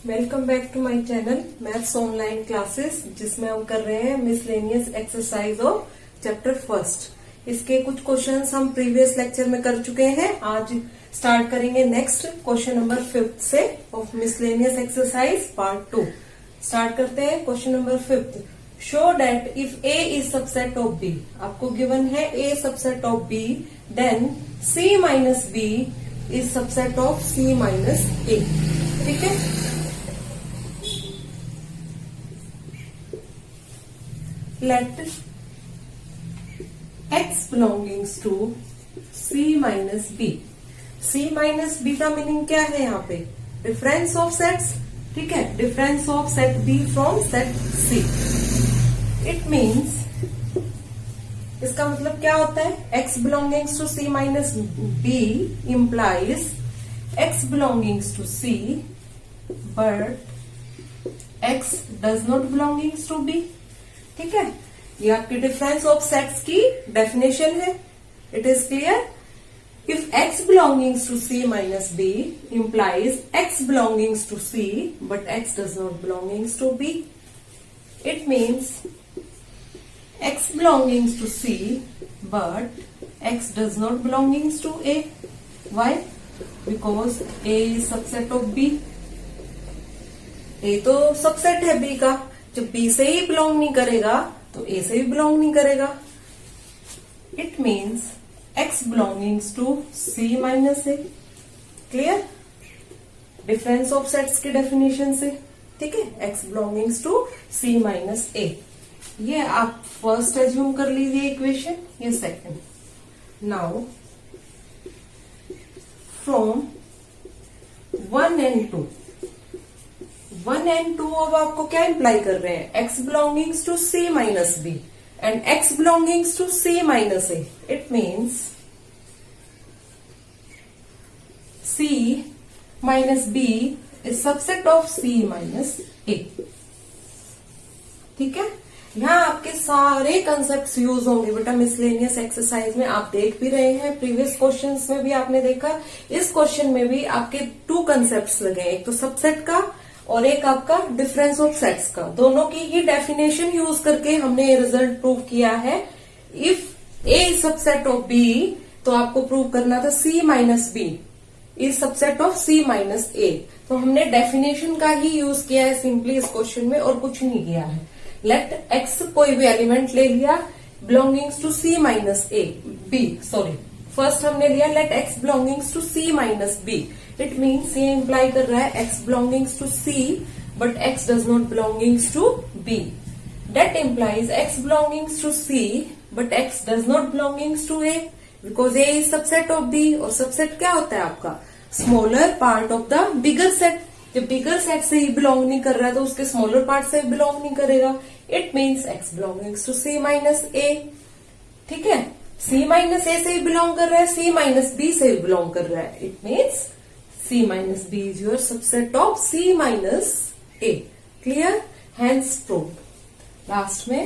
Welcome back to my channel maths online classes, जिसमें हम कर रहे हैं miscellaneous exercise of chapter first. इसके कुछ क्वेश्चंस हम प्रीवियस लेक्चर में कर चुके हैं। आज स्टार्ट करेंगे नेक्स्ट क्वेश्चन नंबर 5 से of miscellaneous exercise part 2। Start करते हैं question number 5। Show that if A is subset of B, आपको गिवन है A subset of B, then C minus B is subset of C minus A. ठीक है, let x belongs to c minus b। c minus b का meaning क्या है यहाँ पे? Difference of sets. ठीक है, difference of set b from set c। It means, इसका मतलब क्या होता है? x belongs to c minus b implies x belongs to c but x does not belongs to b। ठीक है, ये आपकी डिफरेंस ऑफ सेट्स की डेफिनेशन है। It is clear. If x belongings to c minus b implies x belongings to c but x does not belongs to b। It means x belongs to c but x does not belongs to a। Why? Because a is subset of b। a तो subset है b का, जब b से ही belong नहीं करेगा तो a से भी बिलोंग नहीं करेगा। It means x belongings to c minus A. Clear? Difference of sets की डेफिनेशन से। ठीक है, x belongings to c minus A. ये आप फर्स्ट एज्यूम कर लीजिए इक्वेशन, ये second. Now from 1 and 2, 1 and 2 अब आपको क्या इंप्लाई कर रहे हैं? x belongings to c minus b and x belongings to c minus a। It means c minus b is subset of c minus a। ठीक है, यहां आपके सारे कंसेप्ट यूज होंगे बेटा मिसलेनियस एक्सरसाइज में। आप देख भी रहे हैं, प्रीवियस क्वेश्चंस में भी आपने देखा, इस क्वेश्चन में भी आपके 2 कंसेप्ट लगे, एक तो सबसेट का और एक आपका डिफरेंस ऑफ सेट्स का। दोनों की ही डेफिनेशन यूज करके हमने ये रिजल्ट प्रूव किया है। If A is subset of B, तो आपको प्रूव करना था c minus B is subset of c minus A. तो हमने डेफिनेशन का ही यूज किया है सिंपली इस क्वेश्चन में, और कुछ नहीं किया है। लेट x कोई भी एलिमेंट ले लिया belongings to c minus A B, sorry first हमने लिया let x belongings to c minus B. It means ये इंप्लाई कर रहा है x belongings to c but x does not belongings to b। That implies x belongings to c but x does not belongings to a, because a is subset of b। और subset क्या होता है आपका? Smaller part of the bigger set. जब बिगर set से ही belong नहीं कर रहा है तो उसके स्मॉलर पार्ट से बिलोंग नहीं करेगा। It means x belongings to c minus a। ठीक है, c माइनस a से ही बिलोंग कर रहा है, c माइनस b से भी बिलोंग कर रहा है। It means c minus b is your subset of c minus a। Clear? Hence proved। Last में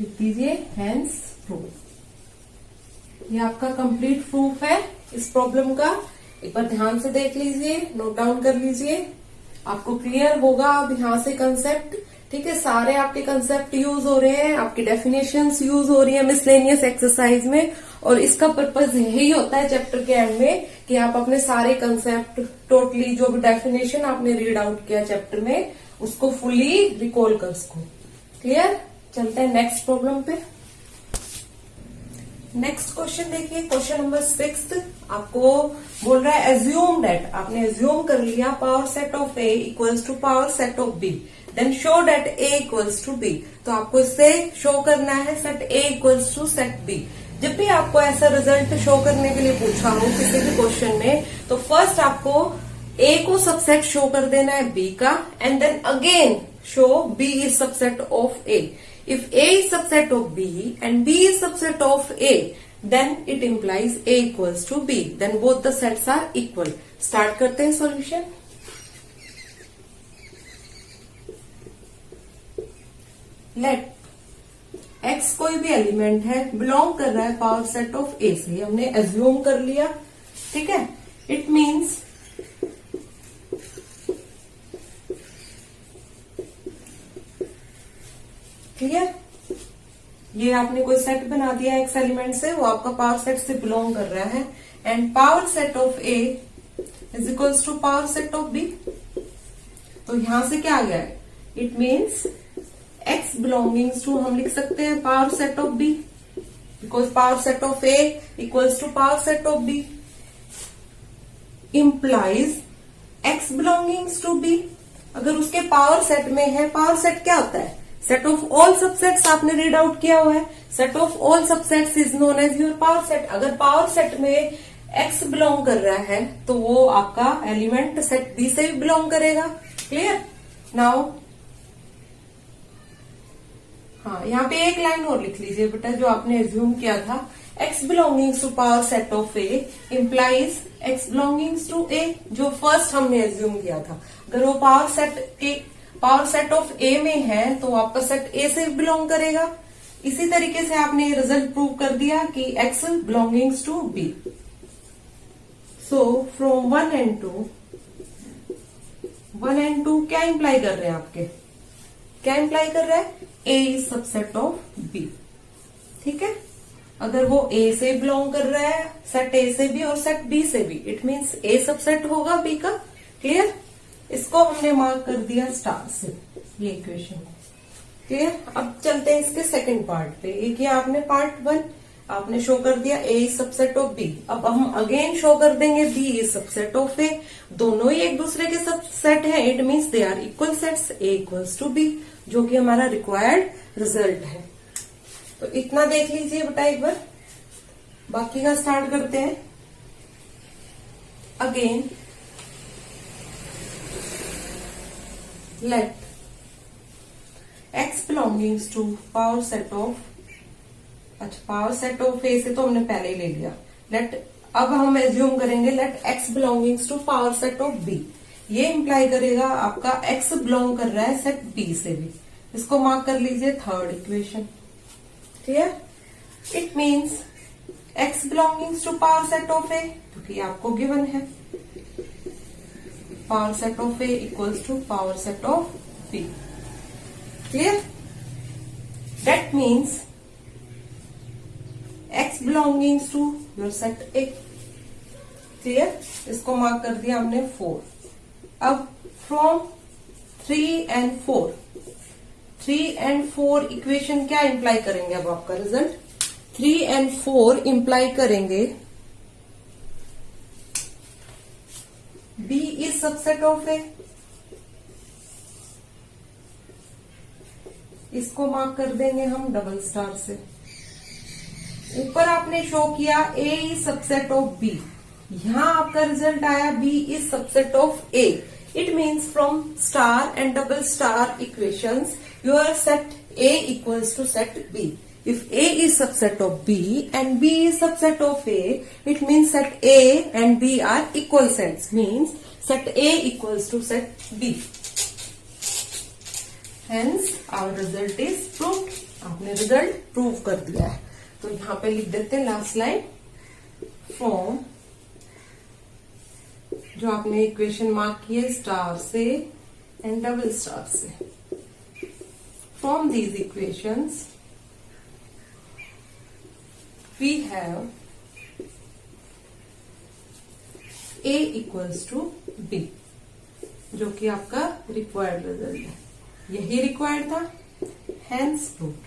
लिख दीजिए hence proved। ये आपका कंप्लीट प्रूफ है इस प्रॉब्लम का। एक बार ध्यान से देख लीजिए, नोट डाउन कर लीजिए, आपको क्लियर होगा अब यहां से कंसेप्ट। ठीक है, सारे आपके कंसेप्ट यूज हो रहे हैं, आपकी डेफिनेशंस यूज हो रही है मिसलेनियस एक्सरसाइज में। और इसका पर्पज यही होता है चैप्टर के एंड में कि आप अपने सारे कंसेप्ट टोटली जो भी डेफिनेशन आपने रीड आउट किया चैप्टर में उसको फुली रिकॉल कर सको। क्लियर? चलते हैं नेक्स्ट प्रॉब्लम पे। नेक्स्ट क्वेश्चन देखिए, क्वेश्चन नंबर 6 आपको बोल रहा है एज्यूम दैट, आपने एज्यूम कर लिया power set of A equals to power set of B, then show that A equals to B. तो आपको इससे शो करना है set A equals to set B. जब भी आपको ऐसा रिजल्ट शो करने के लिए पूछा हो किसी भी क्वेश्चन में, तो फर्स्ट आपको ए को सबसेट शो कर देना है बी का, and then again show B is subset of A. If A is subset of B and B is subset of A, then it implies A equals to B, then both the sets are equal. Start करते हैं solution. Late x कोई भी element है belong कर रहा है power set of a से, हमने एज्यूम कर लिया। ठीक है, इट मीन्स क्लियर? ये आपने कोई सेट बना दिया एक्स एलिमेंट से, वो आपका पावर सेट से बिलोंग कर रहा है। And power set of A is equals to power set of B. तो यहां से क्या आ गया है? It means X belongings to, हम लिख सकते हैं power set of B, because power set of A equals to power set of B, implies X belongings to B. अगर उसके पावर सेट में है, पावर सेट क्या होता है? सेट ऑफ ऑल सबसेट्स, आपने रीड आउट किया हुआ है। Set of all subsets is known as your power set. अगर पावर सेट में एक्स बिलोंग कर रहा है तो वो आपका एलिमेंट सेट बी से भी बिलोंग करेगा। क्लियर? नाउ हाँ, यहाँ पे एक लाइन और लिख लीजिए बेटा, जो आपने एज्यूम किया था, X belongings to power set of A implies X belongings to A, जो फर्स्ट हमने एज्यूम किया था। अगर वो पावर सेट ऑफ ए में है तो आपका सेट ए से बिलोंग करेगा। इसी तरीके से आपने ये रिजल्ट प्रूव कर दिया कि X belongings to B. So from 1 and 2 क्या इंप्लाई कर रहे हैं आपके? क्या इंप्लाई कर रहा है? ए इज सबसेट ऑफ बी। ठीक है? अगर वो ए से बिलोंग कर रहा है, सेट ए से भी और सेट बी से भी, इट मीन्स ए सबसेट होगा बी का। क्लियर? इसको हमने मार्क कर दिया स्टार से, ये इक्वेशन। क्लियर? अब चलते हैं इसके सेकंड पार्ट पे। एक ये आपने पार्ट 1 आपने शो कर दिया, A is subset of B. अब हम अगेन शो कर देंगे B is subset of A. दोनों ही एक दूसरे के सबसेट हैं, it means they are equal sets, A equals to B, जो कि हमारा रिक्वायर्ड रिजल्ट है। तो इतना देख लीजिए बेटा एक बार, बाकी का स्टार्ट करते हैं। Again let X belongings to power set of, अच्छा पावर सेट ऑफ ए से तो हमने पहले ही ले लिया। लेट, अब हम एज्यूम करेंगे let X belongings to power set of B. ये इंप्लाई करेगा आपका एक्स बिलोंग कर रहा है सेट बी से भी। इसको मार्क कर लीजिए third equation. Clear? It means X belongings to power set of A, क्योंकि आपको गिवन है power set of A equals to power set of B. Clear? That means X belongings to your set A. Clear? इसको mark कर दिया हमने 4। अब from 3 and 4 equation क्या imply करेंगे? अब आपका रिजल्ट 3 and 4 इंप्लाई करेंगे B is subset of A. इसको मार्क कर देंगे हम डबल स्टार से। ऊपर आपने शो किया A is subset of B, यहां आपका रिजल्ट आया B is subset of A. It means from star and double star equations your set A equals to set B. If A is subset of B and B is subset of A, it means set A and B are equal sets. Means set A equals to set B. Hence our result is proved. आपने result prove कर दिया है। तो यहाँ पे लिख देते हैं लास्ट लाइन, फ्रॉम, जो आपने इक्वेशन मार्क की है स्टार से एंड डबल स्टार से, from these equations we have A equals to B, जो कि आपका रिक्वायर्ड रिजल्ट है। यही रिक्वायर्ड था, hence proved।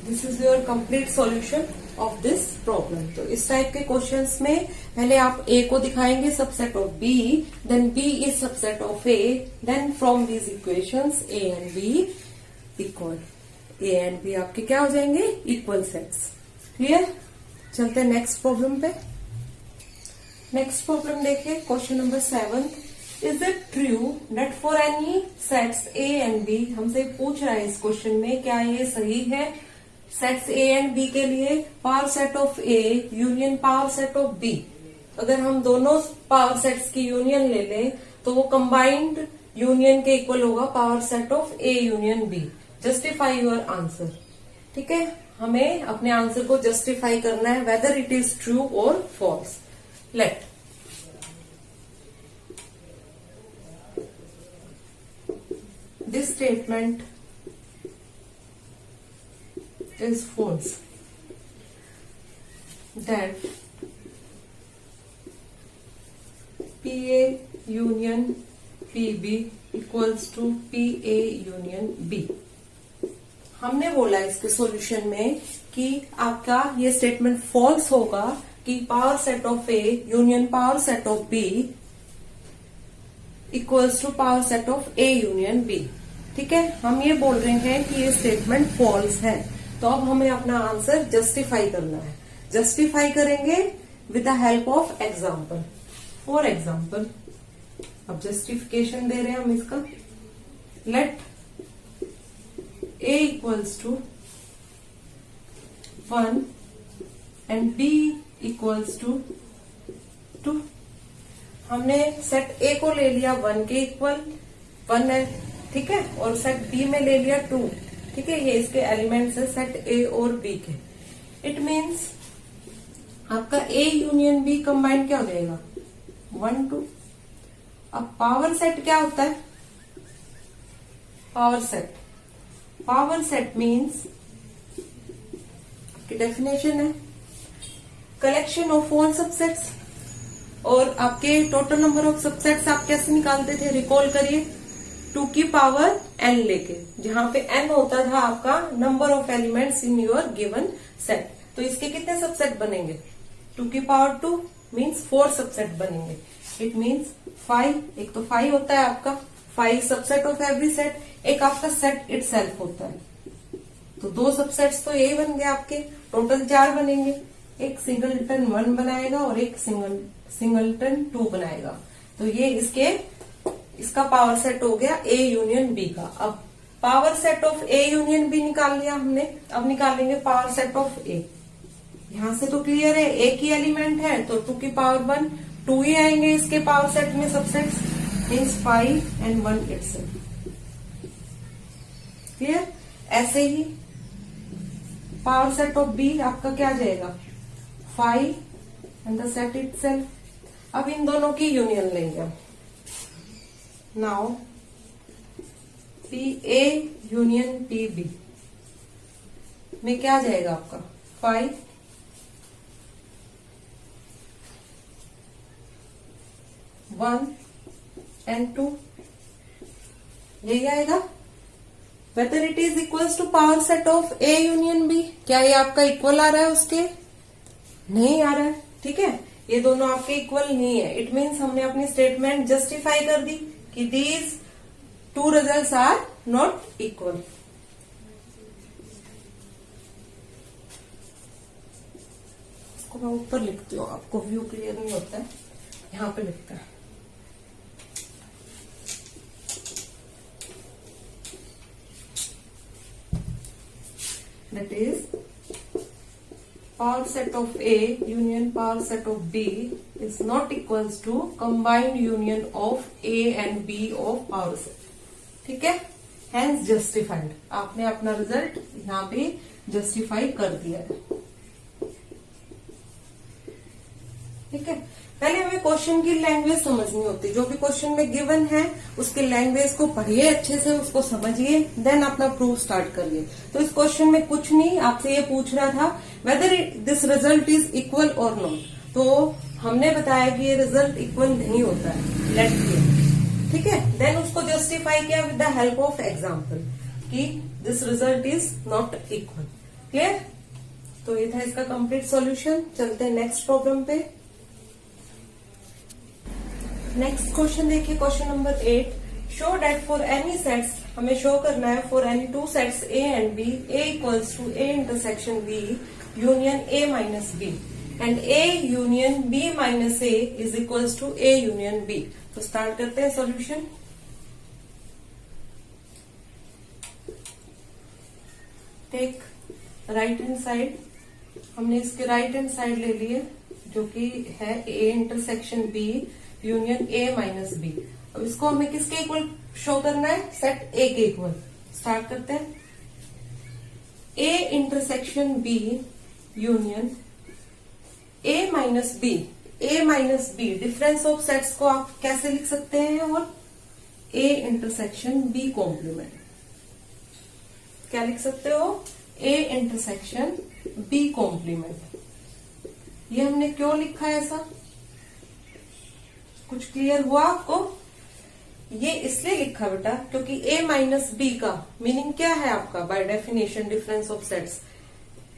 This is your complete solution of this problem. तो इस टाइप के क्वेश्चंस में पहले आप A को दिखाएंगे subset of B, then B is subset of A, then from these equations A and B equal, A and B आपके क्या हो जाएंगे? Equal sets. क्लियर? चलते हैं नेक्स्ट प्रॉब्लम पे। नेक्स्ट प्रॉब्लम देखिए, question number 7। Is it true that for any sets A and B, हमसे पूछ रहा है इस क्वेश्चन में क्या ये सही है सेट्स ए एंड बी के लिए power set of A union power set of B. अगर हम दोनों पावर सेट्स की यूनियन ले लें तो वो कंबाइंड यूनियन के इक्वल होगा power set of A union B. Justify your answer. ठीक है, हमें अपने आंसर को जस्टिफाई करना है वेदर इट इज ट्रू और false. Let this statement is false, that PA union PB equals to PA union B। हमने बोला इसके सॉल्यूशन में कि आपका ये स्टेटमेंट फॉल्स होगा कि power set of A union power set of B equals to power set of A union B। ठीक है, हम ये बोल रहे हैं कि ये स्टेटमेंट फॉल्स है। तो अब हमें अपना आंसर जस्टिफाई करना है। जस्टिफाई करेंगे with the help of example. For example, अब जस्टिफिकेशन दे रहे हैं हम इसका। Let A equals to 1 and B equals to 2। हमने सेट A को ले लिया 1 के इक्वल 1 है, ठीक है, और सेट B में ले लिया 2। ठीक है, ये इसके एलिमेंट्स है सेट A और B के। इट मीन्स आपका A यूनियन B कंबाइंड क्या हो जाएगा 1 2। अब पावर सेट क्या होता है? पावर सेट मीन्स की डेफिनेशन है कलेक्शन ऑफ ऑल सबसेट्स। और आपके टोटल नंबर ऑफ सबसेट्स आप कैसे निकालते थे? रिकॉल करिए, 2 की पावर n लेके, जहां पे n होता था आपका number of elements in your given set. तो इसके कितने सबसेट बनेंगे? 2 की पावर 2 मीन्स 4 सबसेट बनेंगे। इट मीन्स 5, एक तो 5 होता है आपका 5 सबसेट ऑफ एवरी सेट, एक आपका सेट इटसेल्फ होता है। तो 2 सबसेट्स तो यही बन गए आपके, टोटल 4 बनेंगे। एक सिंगलटन 1 बनाएगा और एक सिंगलटन 2 बनाएगा। तो ये इसका पावर सेट हो गया A यूनियन B का। अब power set of A union B निकाल लिया हमने, अब निकालेंगे पावर सेट ऑफ A। यहां से तो क्लियर है, एक ही एलिमेंट है तो 2 की पावर 1 2 ही आएंगे इसके पावर सेट में subsets, means 5 and 1 itself. Clear? ऐसे ही पावर सेट ऑफ B आपका क्या आ जाएगा 5 and the set itself। अब इन दोनों की यूनियन लेंगे हम। नाउ PA यूनियन PB में क्या आ जाएगा आपका 5 1 and 2, यही आएगा। Whether it is equals to power set of A union B, क्या ये आपका इक्वल आ रहा है उसके? नहीं आ रहा है। ठीक है, ये दोनों आपके इक्वल नहीं है। इट मीन्स हमने अपनी स्टेटमेंट जस्टिफाई कर दी कि these 2 results are not equal. इसको मैं ऊपर लिखती हूँ, आपको व्यू क्लियर नहीं होता है, यहां पे लिखता है। That is power set of A union power set of B is not equals to combined union of A and B of power set। ठीक है, hence justified। आपने अपना रिजल्ट यहाँ पे जस्टिफाई कर दिया है। ठीक है, पहले हमें क्वेश्चन की लैंग्वेज समझनी होती है। जो भी क्वेश्चन में गिवन है उसके लैंग्वेज को पढ़िए अच्छे से, उसको समझिए, देन अपना प्रूफ स्टार्ट करिए। तो इस क्वेश्चन में कुछ नहीं, आपसे ये पूछ रहा था whether this result is equal और नॉट। तो हमने बताया कि ये रिजल्ट इक्वल नहीं होता है, लेट्स क्लियर। ठीक है, देन उसको जस्टिफाई किया with the help of example कि this result is not equal. Clear? तो ये था इसका कंप्लीट सॉल्यूशन। चलते हैं नेक्स्ट प्रॉब्लम पे। नेक्स्ट क्वेश्चन देखिए, question number 8। Show that for any sets, हमें शो करना है for any 2 sets A and B, A equals to A intersection B union A minus B and A union B minus A is equals to A union B। तो start करते हैं solution. Take right hand side, हमने इसके right hand side ले लिए जो कि है A intersection B union A minus B। अब इसको हमें किसके इक्वल शो करना है? सेट A के इक्वल। स्टार्ट करते हैं। A intersection B union A minus B। Difference of sets को आप कैसे लिख सकते हैं? और ए इंटरसेक्शन बी कॉम्प्लीमेंट। क्या लिख सकते हो? A intersection B complement. ये हमने क्यों लिखा है ऐसा? कुछ क्लियर हुआ आपको? ये इसलिए लिखा बेटा क्योंकि ए माइनस बी का मीनिंग क्या है आपका? By definition difference of sets,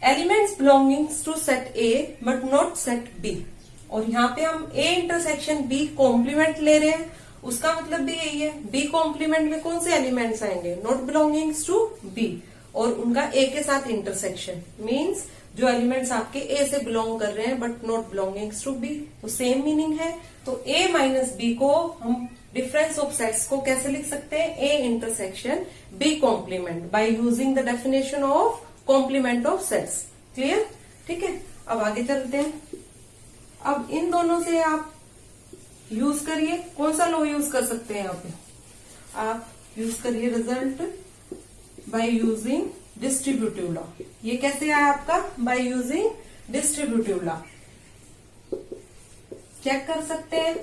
elements belongings to set A but not set B. और यहाँ पे हम ए इंटरसेक्शन बी कॉम्प्लीमेंट ले रहे हैं, उसका मतलब भी यही है। बी कॉम्प्लीमेंट में कौन से एलिमेंट्स आएंगे? नॉट बिलोंगिंग्स टू बी, और उनका ए के साथ इंटरसेक्शन मीन्स जो एलिमेंट्स आपके ए से बिलोंग कर रहे हैं but not belongings to B, तो सेम मीनिंग है। तो ए माइनस बी को हम डिफरेंस ऑफ सेट्स को कैसे लिख सकते हैं? A intersection B complement by using the definition of complement of sets. Clear? ठीक है, अब आगे चलते हैं। अब इन दोनों से आप यूज करिए, कौन सा लॉ यूज कर सकते हैं? यहाँ पे आप यूज करिए result by using distributive law. ये कैसे आया आपका? By using distributive law. Check कर सकते हैं,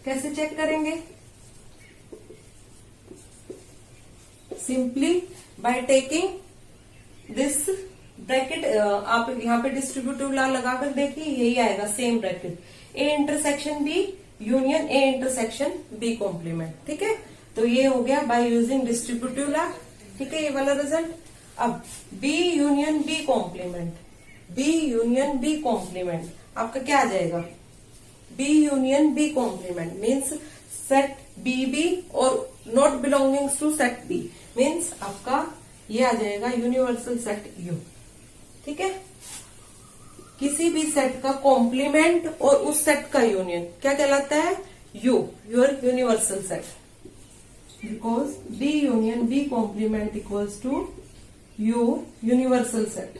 कैसे चेक करेंगे? Simply by taking this bracket, आप यहाँ पे डिस्ट्रीब्यूटिव लॉ लगाकर देखिए, यही आएगा same bracket, A intersection B union A intersection B complement. ठीक है, तो ये हो गया बाय यूजिंग डिस्ट्रीब्यूटिव लॉ। ठीक है, ये वाला रिजल्ट। अब B union B complement, B union B complement आपका क्या आ जाएगा? B union B complement means set B B और not belongings to set B, means आपका ये आ जाएगा यूनिवर्सल सेट यू। ठीक है, किसी भी सेट का कॉम्प्लीमेंट और उस सेट का यूनियन क्या कहलाता है? U, your universal set. Because B union B complement equals to your universal set.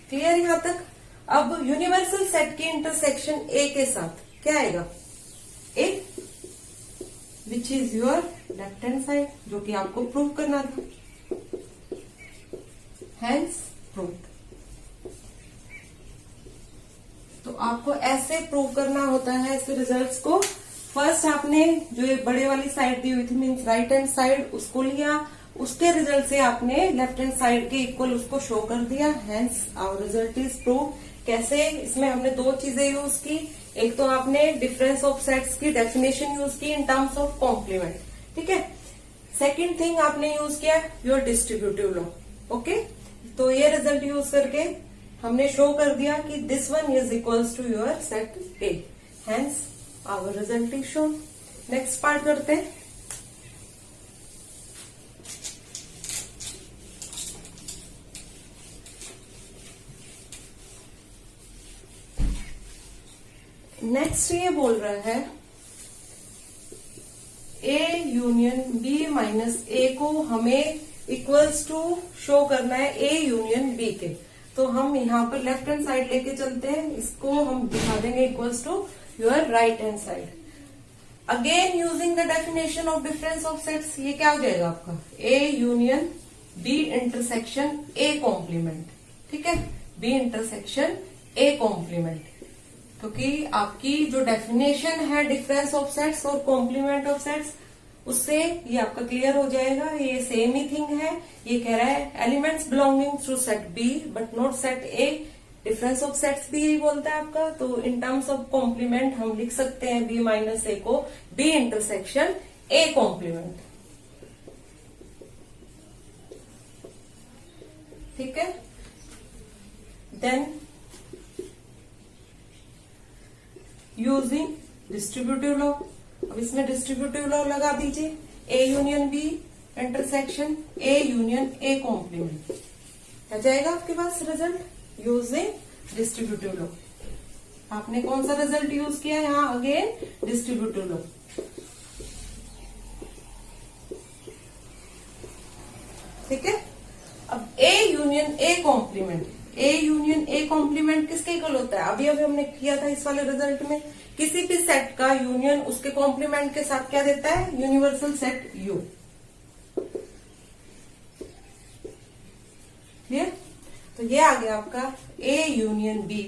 Clear यहां तक? अब यूनिवर्सल सेट की इंटरसेक्शन ए के साथ क्या आएगा? A, which is your left hand side, जो कि आपको प्रूव करना था। Hence proved. तो आपको ऐसे प्रूव करना होता है ऐसे रिजल्ट्स को। फर्स्ट आपने जो ये बड़े वाली साइड दी हुई थी मीन्स राइट हैंड साइड, उसको लिया, उसके रिजल्ट से आपने लेफ्ट हैंड साइड के इक्वल उसको शो कर दिया। Hence our result is prove. कैसे? इसमें हमने दो चीजें यूज की। एक तो आपने डिफरेंस ऑफ सेट्स की डेफिनेशन यूज की इन टर्म्स ऑफ कॉम्प्लीमेंट। ठीक है, सेकेंड थिंग आपने यूज किया योर डिस्ट्रीब्यूटिव लॉ। ओके, तो ये रिजल्ट यूज करके हमने शो कर दिया कि this one is equals to your set A. Hence our result is shown. Next part करते हैं। नेक्स्ट ये बोल रहा है A union B minus A को हमें इक्वल्स टू शो करना है ए यूनियन बी के। तो हम यहाँ पर लेफ्ट हैंड साइड लेके चलते हैं, इसको हम दिखा देंगे equals to your right hand side. Again using the definition of difference of sets, ये क्या हो जाएगा आपका? A union B intersection A complement. ठीक है, बी इंटरसेक्शन ए कॉम्प्लीमेंट, क्योंकि आपकी जो डेफिनेशन है डिफरेंस ऑफ सेट्स और कॉम्प्लीमेंट ऑफ सेट्स, उससे ये आपका क्लियर हो जाएगा। ये सेम ही थिंग है। ये कह रहा है elements belonging to set B but not set A. Difference of sets भी यही बोलता है आपका। तो इन टर्म्स ऑफ कॉम्प्लीमेंट हम लिख सकते हैं बी माइनस ए को बी इंटरसेक्शन ए कॉम्प्लीमेंट। ठीक है, देन यूजिंग डिस्ट्रीब्यूटिव लॉ। अब इसमें डिस्ट्रीब्यूटिव लॉ लगा दीजिए, A union B intersection A union A complement. क्या जाएगा आपके पास रिजल्ट यूजिंग डिस्ट्रीब्यूटिव लॉ। आपने कौन सा रिजल्ट यूज किया यहाँ? Again distributive law. ठीक है, अब A union A complement, A union A complement किसके इक्वल होता है? अभी हमने किया था इस वाले रिजल्ट में, किसी भी सेट का यूनियन उसके कॉम्प्लीमेंट के साथ क्या देता है? Universal set U. क्लियर? तो ये आ गया आपका A union B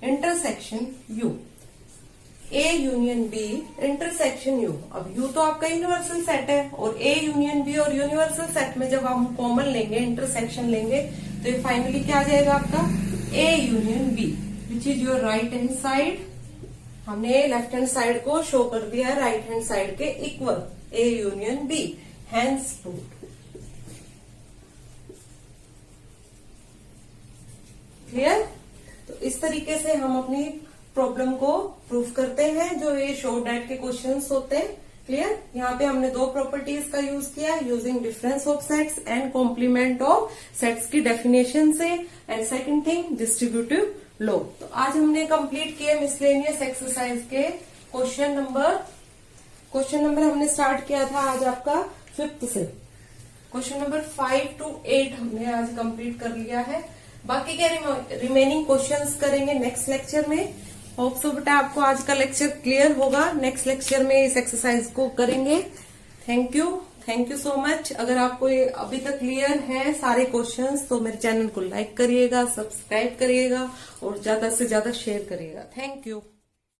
intersection U. A union B intersection U. अब यू तो आपका यूनिवर्सल सेट है और ए यूनियन बी और यूनिवर्सल सेट में जब हम कॉमन लेंगे, इंटरसेक्शन लेंगे, तो ये फाइनली क्या आ जाएगा आपका A union B, which is your right hand side. हमने लेफ्ट हैंड साइड को शो कर दिया है राइट हैंड साइड के equal, A union B, hence proved. Clear? तो इस तरीके से हम अपनी प्रॉब्लम को प्रूफ करते हैं जो ये शो डैट के क्वेश्चंस होते हैं। क्लियर? यहाँ पे हमने दो प्रॉपर्टीज का यूज किया, using difference of sets and complement of sets की डेफिनेशन से, and second thing distributive law. तो आज हमने कंप्लीट किए मिसलेनियस एक्सरसाइज के क्वेश्चन नंबर हमने स्टार्ट किया था आज आपका 5th से। क्वेश्चन नंबर 5 to 8 हमने आज कंप्लीट कर लिया है। बाकी के रिमेनिंग क्वेश्चंस करेंगे नेक्स्ट लेक्चर में। होप सो बेटा आपको आज का लेक्चर क्लियर होगा। नेक्स्ट लेक्चर में इस एक्सरसाइज को करेंगे। Thank you so much. अगर आपको ये अभी तक क्लियर है सारे क्वेश्चंस तो मेरे चैनल को लाइक करिएगा, सब्सक्राइब करिएगा और ज्यादा से ज्यादा शेयर करिएगा। Thank you.